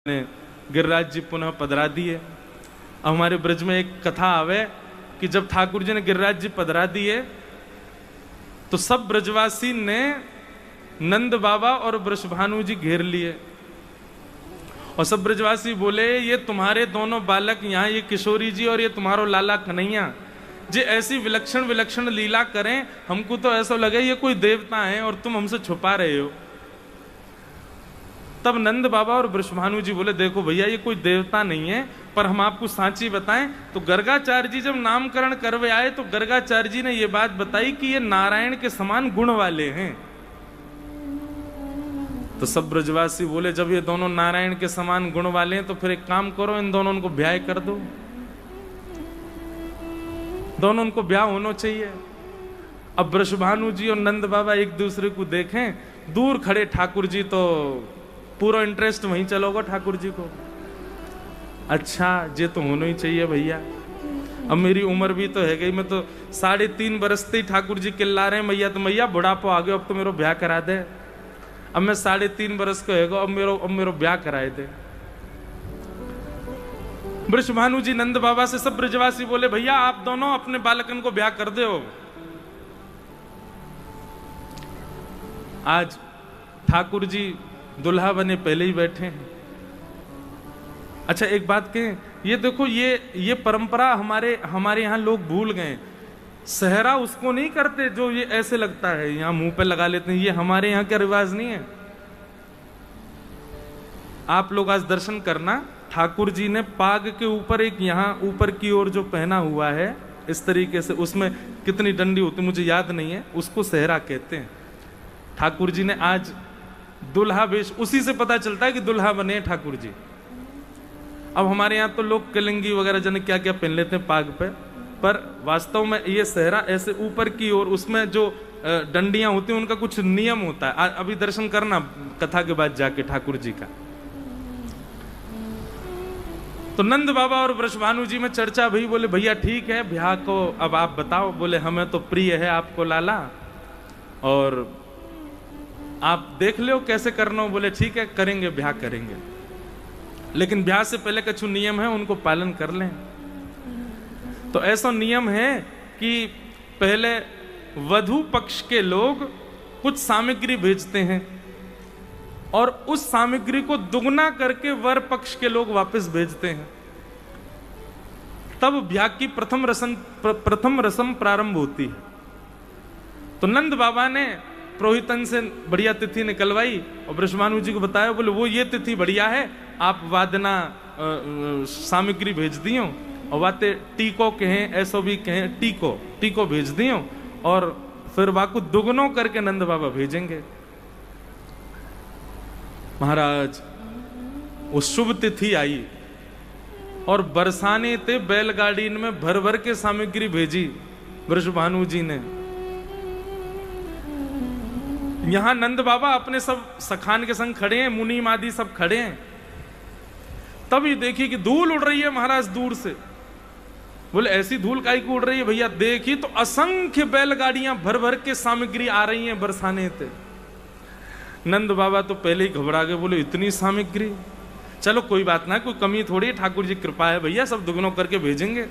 ने गिरिराज जी पुनः पधरा दिए। अब हमारे ब्रज में एक कथा आवे कि जब ठाकुर जी ने गिरिराज जी पधरा दिए तो सब ब्रजवासी ने नंद बाबा और वृषभानु जी घेर लिए और सब ब्रजवासी बोले, ये तुम्हारे दोनों बालक यहाँ, ये किशोरी जी और ये तुम्हारो लाला कन्हैया जी ऐसी विलक्षण विलक्षण लीला करें, हमको तो ऐसा लगे ये कोई देवता है और तुम हमसे छुपा रहे हो। तब नंद बाबा और वृषभानु जी बोले, देखो भैया ये कोई देवता नहीं है, पर हम आपको सांची बताएं तो गर्गाचार्य जी जब नामकरण करवे आए तो गर्गाचार्य जी ने ये बात बताई कि ये नारायण के समान गुण वाले हैं। तो सब ब्रजवासी बोले, जब ये दोनों नारायण के समान गुण वाले हैं तो फिर एक काम करो, इन दोनों को ब्याह कर दो, दोनों उनको ब्याह होना चाहिए। अब वृषभानु जी और नंद बाबा एक दूसरे को देखें, दूर खड़े ठाकुर जी तो पूरा इंटरेस्ट वहीं चलोगा ठाकुर जी को। अच्छा ये तो होना ही चाहिए भैया, अब मेरी उम्र भी तो है गई, मैं तो 3.5 बरस से ही ठाकुर जी चिल्ला रहे हैं मैया तो मैया बुढ़ापा आ गया, अब तो मेरा ब्याह करा दे। अब मैं 3.5 बरस का है, अब मेरा ब्याह कराए दे। वृषभानु जी नंद बाबा से सब ब्रजवासी बोले, भैया आप दोनों अपने बालकन को ब्याह कर दो। आज ठाकुर जी दुल्हा बने पहले ही बैठे हैं। अच्छा एक बात कहें, ये देखो ये परंपरा हमारे यहाँ लोग भूल गए। सहरा उसको नहीं करते जो ये ऐसे लगता है, यहाँ मुंह पे लगा लेते हैं, ये हमारे यहाँ का रिवाज नहीं है। आप लोग आज दर्शन करना, ठाकुर जी ने पाग के ऊपर एक यहाँ ऊपर की ओर जो पहना हुआ है इस तरीके से, उसमें कितनी डंडी होती मुझे याद नहीं है, उसको सहरा कहते हैं। ठाकुर जी ने आज दुल्हा वेश, उसी से पता चलता है कि दुल्हा बने ठाकुर जी। अब हमारे यहाँ तो लोग कलंगी वगैरह जने क्या क्या पहन लेते हैं पाग पे, पर वास्तव में ये सहरा ऐसे ऊपर की ओर, उसमें जो डंडियां होती हैं उनका कुछ नियम होता है। अभी दर्शन करना कथा के बाद जाके ठाकुर जी का। तो नंद बाबा और वृषभानु जी में चर्चा भई, बोले भैया ठीक है ब्याह को अब आप बताओ। बोले हमें तो प्रिय है आपको लाला और आप देख लो कैसे करना हो। बोले ठीक है करेंगे, ब्याह करेंगे, लेकिन ब्याह से पहले कुछ नियम है उनको पालन कर लें। तो ऐसा नियम है कि पहले वधू पक्ष के लोग कुछ सामग्री भेजते हैं और उस सामग्री को दुगना करके वर पक्ष के लोग वापस भेजते हैं, तब ब्याह की प्रथम रस्म प्रारंभ होती है। तो नंद बाबा ने पुरोहितन से बढ़िया तिथि निकलवाई और वृषभानु जी को बताया, बोले वो ये तिथि बढ़िया है, आप वादना सामग्री भेज दियो और वाते टीको कहें, ऐसो भी कहें, टीको भेज दियो और फिर वाकु दुगनों करके नंद बाबा भेजेंगे। महाराज वो शुभ तिथि आई और बरसाने ते बैलगाड़ी में भर भर के सामग्री भेजी वृषभानु जी ने। यहां नंद बाबा अपने सब सखान के संग खड़े हैं, मुनि आदि सब खड़े हैं। तभी देखिए कि धूल उड़ रही है महाराज दूर से। बोले ऐसी धूल काहे की उड़ रही है भैया? देखिए तो असंख्य बैलगाड़ियां भर भर के सामग्री आ रही हैं बरसाने थे। नंद बाबा तो पहले ही घबरा गए, बोले इतनी सामग्री, चलो कोई बात ना, कोई कमी थोड़ी, ठाकुर जी कृपा है भैया, सब दुगनों करके भेजेंगे।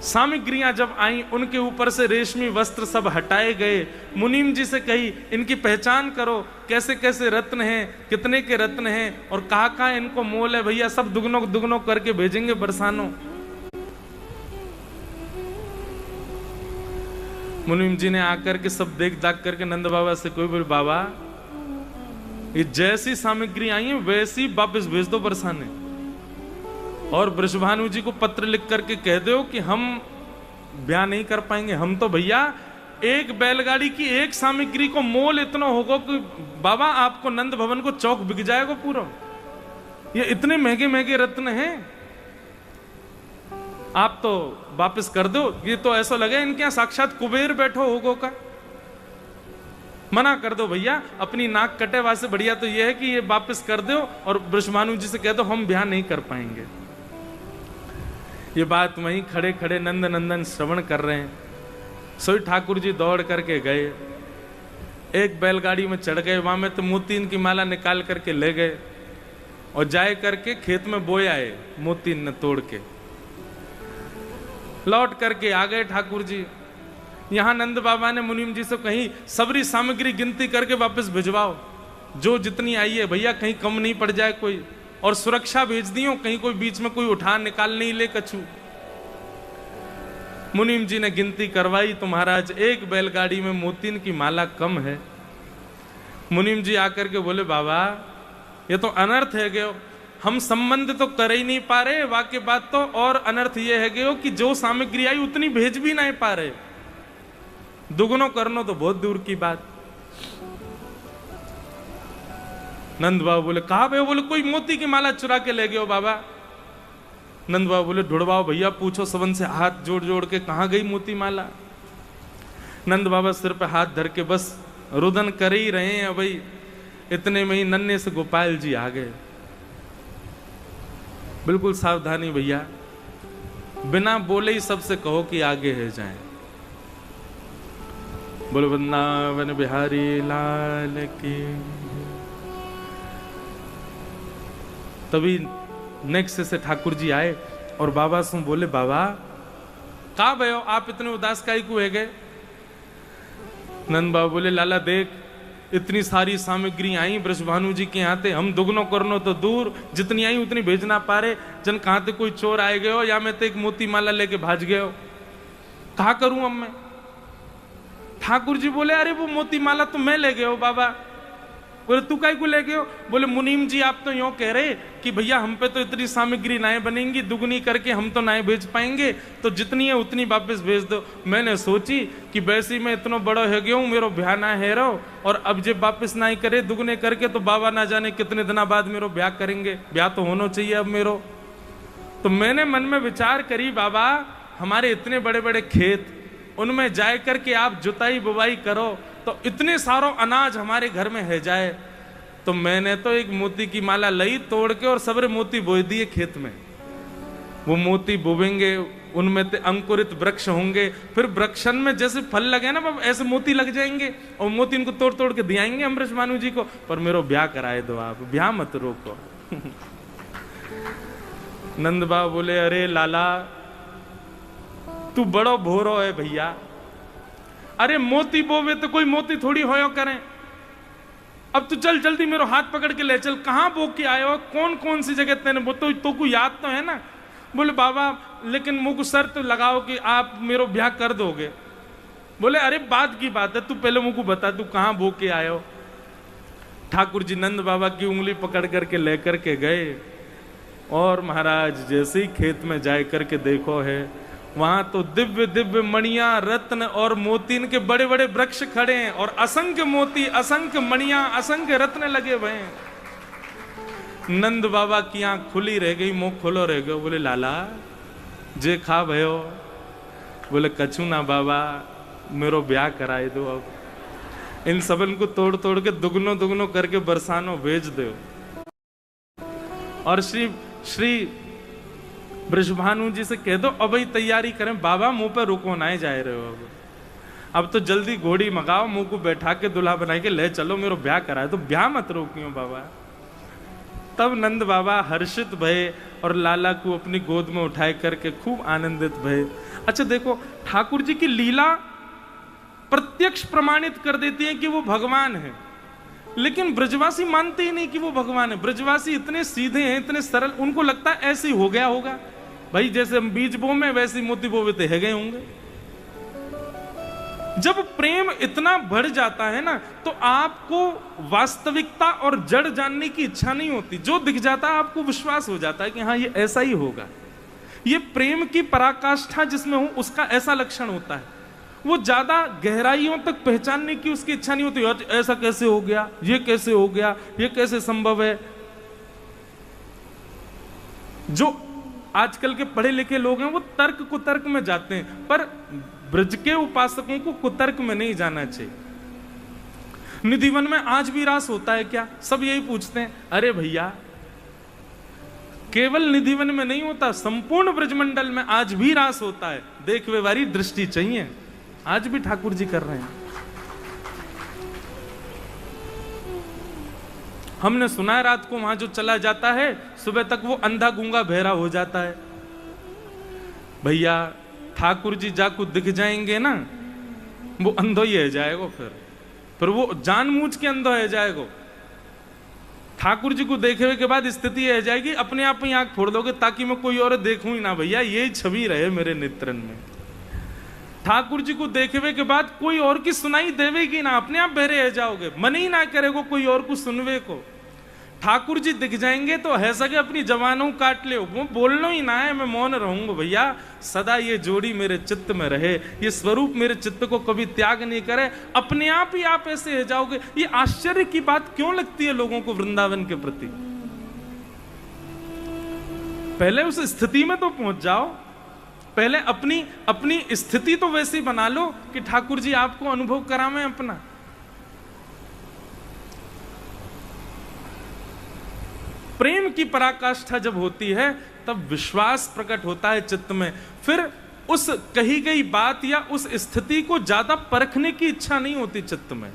सामग्रियां जब आई उनके ऊपर से रेशमी वस्त्र सब हटाए गए। मुनीम जी से कही इनकी पहचान करो, कैसे कैसे रत्न हैं, कितने के रत्न हैं और कहाँ इनको मोल है भैया, सब दुगनों करके भेजेंगे बरसानो। मुनीम जी ने आकर के सब देख दाख करके नंद बाबा से कोई बोले, बाबा ये जैसी सामग्री आई है वैसी वापस भेज दो बरसाने, और वृषभानु जी को पत्र लिख करके कह दो कि हम ब्याह नहीं कर पाएंगे। हम तो भैया एक बैलगाड़ी की एक सामग्री को मोल इतना होगा कि बाबा आपको नंद भवन को चौक बिक जाएगा पूरा, ये इतने महंगे महंगे रत्न हैं, आप तो वापस कर दो। ये तो ऐसा लगे इनके यहां साक्षात कुबेर बैठो होगो का। मना कर दो भैया, अपनी नाक कटे वासे बढ़िया तो ये है कि ये वापस कर दो और वृषभानु जी से कह दो हम ब्याह नहीं कर पाएंगे। ये बात वहीं खड़े खड़े नंद नंदन श्रवण कर रहे हैं। सोई ठाकुर जी दौड़ करके गए, एक बैलगाड़ी में चढ़ गए, वहां में तो मोतीन की माला निकाल करके ले गए और जाए करके खेत में बोया है मोती न तोड़ के। लौट करके आ गए ठाकुर जी। यहां नंद बाबा ने मुनीम जी से कहीं सबरी सामग्री गिनती करके वापस भिजवाओ, जो जितनी आई है भैया, कहीं कम नहीं पड़ जाए कोई, और सुरक्षा भेज दियो, कहीं कोई बीच में कोई उठा निकाल नहीं ले कछु। मुनीम जी ने गिनती करवाई तो महाराज एक बैलगाड़ी में मोतीन की माला कम है। मुनीम जी आकर के बोले बाबा ये तो अनर्थ है गयो, हम संबंध तो कर ही नहीं पा रहे, वाकई बात तो, और अनर्थ ये है गयो कि जो सामग्री आई उतनी भेज भी नहीं पा रहे, दुगुनो करनो तो बहुत दूर की बात। नंद बाबा बोले कहा भाई? बोले कोई मोती की माला चुरा के ले गयो बाबा। नंद बाबा बोले ढूंढवाओ भैया, पूछो सबन से, हाथ जोड़ जोड़ के कहां गई मोती माला। नंद बाबा सिर पे हाथ धर के बस रुदन कर ही रहे हैं भाई, इतने में ही नन्हे से गोपाल जी आ गए। बिल्कुल सावधानी भैया, बिना बोले ही सबसे कहो कि आगे है जाएं। बोलो वृंदावन बिहारी लाल की। तभी नेक्स्ट से ठाकुर जी आए और बाबा से बोले बाबा कहा भयो, आप इतने उदास काहे को है गए? नंद बाबा बोले लाला देख, इतनी सारी सामग्री आई ब्रजभानु जी के यहाँ थे, हम दुगनो करनो तो दूर, जितनी आई उतनी भेजना पा रहे, जन कहां थे कोई चोर आए गए हो या मैं तो एक मोती माला लेके भाज गए हो, कहा करूं अब मैं? ठाकुर जी बोले अरे वो मोती माला तो मैं ले गए हो बाबा। बोले तू काहे को ले गए हो? बोले मुनीम जी आप तो यूं कह रहे कि भैया हम पे तो इतनी सामग्री नाए बनेंगी, दुगनी करके हम तो नाए भेज पाएंगे, तो जितनी है उतनी वापस भेज दो। मैंने सोची कि वैसे मैं इतना बड़ा हो गया हूँ, मेरो ब्याह ना है रो, और अब जब वापस नाई करे दुगने करके तो बाबा ना जाने कितने दिनों बाद मेरो ब्याह करेंगे, ब्याह तो होना चाहिए अब मेरो। तो मैंने मन में विचार करी बाबा हमारे इतने बड़े बड़े खेत, उनमें जाए करके आप जुताई बुवाई करो तो इतने सारो अनाज हमारे घर में है जाए। तो मैंने तो एक मोती की माला लई तोड़ के और सबरे मोती बोए दिए खेत में। वो मोती बोवेंगे, उनमें ते अंकुरित वृक्ष होंगे, फिर वृक्षन में जैसे फल लगे ना ऐसे मोती लग जाएंगे, और मोती इनको तोड़ तोड़ के दियाएंगे हम ब्रजभानु जी को। पर मेरो ब्याह कराए दो आप, ब्याह मत रोको। नंद बाबा बोले अरे लाला तू बड़ो भोरो है भैया, अरे मोती बोवे तो कोई मोती थोड़ी होयो करें। अब तू चल जल्दी मेरो हाथ पकड़ के ले चल, कहां बो के आए हो, कौन कौन सी जगह तेने वो तो को याद तो है ना? बोले बाबा लेकिन मुझको शर्त लगाओ कि आप मेरो ब्याह कर दोगे। बोले अरे बाद की बात है, तू पहले मुझको बता तू कहां बो के आए हो। ठाकुर जी नंद बाबा की उंगली पकड़ करके लेकर के गए, और महाराज जैसे ही खेत में जाए करके देखो है, वहां तो दिव्य दिव्य मणियां रत्न और मोतीन के बड़े बड़े वृक्ष खड़े हैं, और असंख्य मोती असंख्य मणियां असंख्य रत्न लगे हुए हैं। नंद बाबा की आंख खुली रह गई, मुंह खोलो रह गयो। बोले लाला जे खा भयो? बोले कछु ना बाबा, मेरो ब्याह कराए दो, अब इन सबन को तोड़ तोड़ के दुगनो दुगनो करके बरसानो भेज दो। और श्री ब्रजभानु जी से कह दो अब ही तैयारी करें, बाबा मुंह पे रुको ना जाए रहे हो, अब तो जल्दी घोड़ी मंगाओ, मुंह को बैठा के दुल्हा बना के ले चलो, मेरो ब्याह कराए तो ब्याह मत रोकियो बाबा। तब नंद बाबा हर्षित भये और लाला को अपनी गोद में उठाए करके खूब आनंदित भये। अच्छा देखो, ठाकुर जी की लीला प्रत्यक्ष प्रमाणित कर देती है कि वो भगवान है, लेकिन ब्रजवासी मानते ही नहीं कि वो भगवान है। ब्रजवासी इतने सीधे हैं, इतने सरल, उनको लगता है ऐसे ही हो गया होगा भाई, जैसे हम बीज बो में वैसे मोती बोवे है गए होंगे। जब प्रेम इतना बढ़ जाता है ना, तो आपको वास्तविकता और जड़ जानने की इच्छा नहीं होती, जो दिख जाता है आपको विश्वास हो जाता है कि हाँ ये ऐसा ही होगा। ये प्रेम की पराकाष्ठा जिसमें हो उसका ऐसा लक्षण होता है, वो ज्यादा गहराइयों तक पहचानने की उसकी इच्छा नहीं होती, ऐसा कैसे हो गया, ये कैसे हो गया, ये कैसे संभव है। जो आजकल के पढ़े लिखे लोग हैं वो तर्क कुतर्क में जाते हैं, पर ब्रज के उपासकों को कुतर्क में नहीं जाना चाहिए। निधिवन में आज भी रास होता है क्या? सब यही पूछते हैं। अरे भैया केवल निधिवन में नहीं होता, संपूर्ण ब्रजमंडल में आज भी रास होता है। देखवे वाली दृष्टि चाहिए, आज भी ठाकुर जी कर रहे हैं। हमने सुना है रात को वहां जो चला जाता है सुबह तक वो अंधा गूंगा बहरा हो जाता है। भैया ठाकुर जी जाको दिख जाएंगे ना, वो अंधो ही है जाएगा, फिर वो जानबूझ के अंधो है जाएगा। ठाकुर जी को देखे के बाद स्थिति है जाएगी, अपने आप ही आंख फोड़ दोगे ताकि मैं कोई और देखूं ही ना। भैया यही छवि रहे मेरे नेत्रन में। ठाकुर जी को देखे के बाद कोई और की सुनाई देवेगी ना, अपने आप बहरे रह जाओगे, मन ही ना करेगो कोई और को सुनवे को। ठाकुर जी दिख जाएंगे तो है सके अपनी जवानों काट ले, वो बोलना ही ना है, मैं मौन रहूंगा। भैया सदा ये जोड़ी मेरे चित्त में रहे, ये स्वरूप मेरे चित्त को कभी त्याग नहीं करे, अपने आप ही आप ऐसे हो जाओगे। ये आश्चर्य की बात क्यों लगती है लोगों को वृंदावन के प्रति? पहले उस स्थिति में तो पहुंच जाओ, पहले अपनी स्थिति तो वैसी बना लो कि ठाकुर जी आपको अनुभव करावें अपना। प्रेम की पराकाष्ठा जब होती है तब विश्वास प्रकट होता है चित्त में, फिर उस कही गई बात या उस स्थिति को ज्यादा परखने की इच्छा नहीं होती चित्त में।